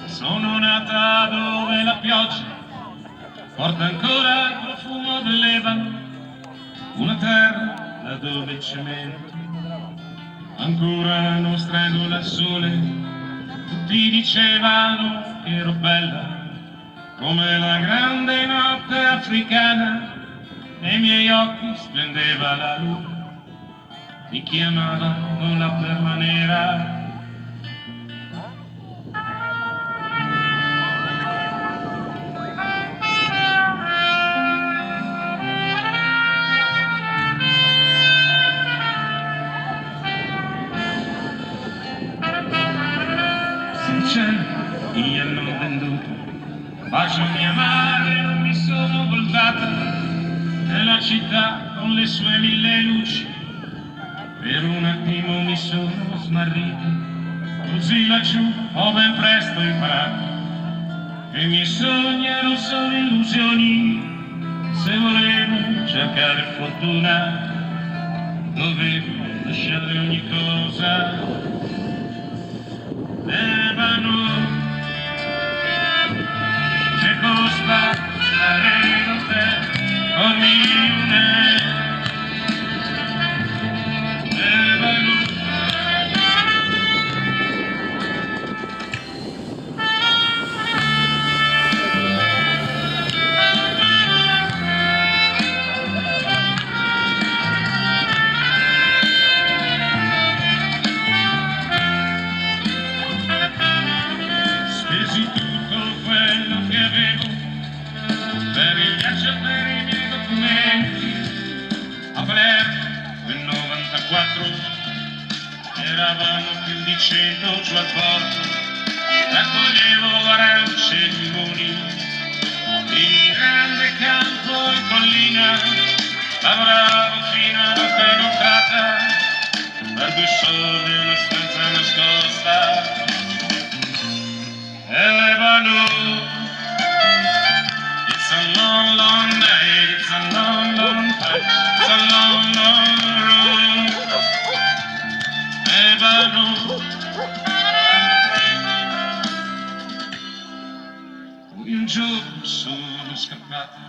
Sono nata dove la pioggia porta ancora il profumo dell'ebano, una terra laddove il cemento ancora non strangola il sole. Tutti dicevano che ero bella come la grande notte africana, nei miei occhi splendeva la luna, mi chiamavano la perla nera. Mi hanno venduto, bacio mia madre, non mi sono voltata, nella città con le sue mille luci, per un attimo mi sono smarrito, così laggiù ho ben presto imparato che i miei sogni erano solo illusioni, se volevo cercare fortuna dovevo lasciare ogni cosa. Ebano, che costa stare con te ogni luna. Ebano, spesi tutto quello che avevo per il viaggio, per i miei documenti. A Palermo nel 94 eravamo più di 100 giù al porto, raccoglievo arance e limoni in grande campo in collina, lavoravo fino alla penotrata per 2 soldi e una stanza nascosta. Ebano, it's a long, long night, it's a long, long time, it's a long, long road. Ebano, un giorno sono scappato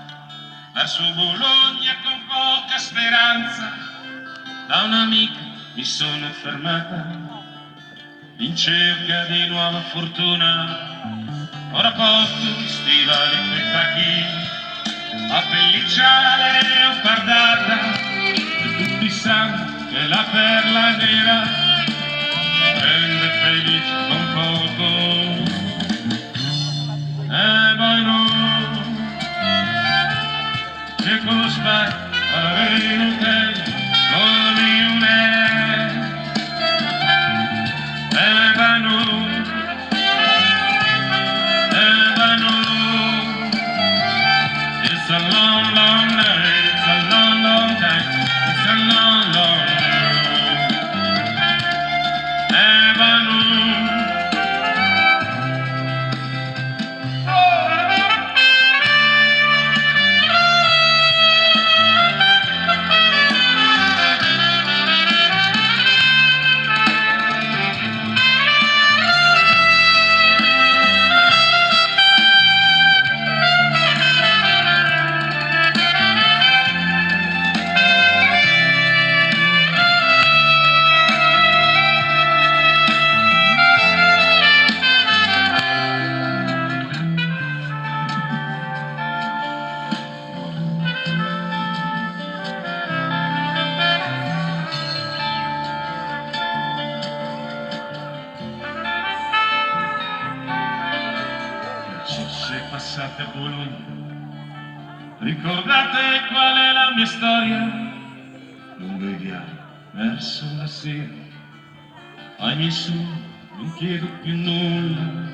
verso Bologna con poca speranza, da un'amica mi sono fermata in cerca di nuova fortuna. Ora porto stivali coi tacchi, a pelliccia leopardata, e tutti sanno che la perla nera rende felice con poco. Ebano, che costa avere un hotel come un Ebano, it's a long, long night, it's a long, long time, it's a long, long road. Ebano. Se passate a Bologna, ricordate qual è la mia storia, lungo i viali verso la sera, ai miei sogni non chiedo più nulla,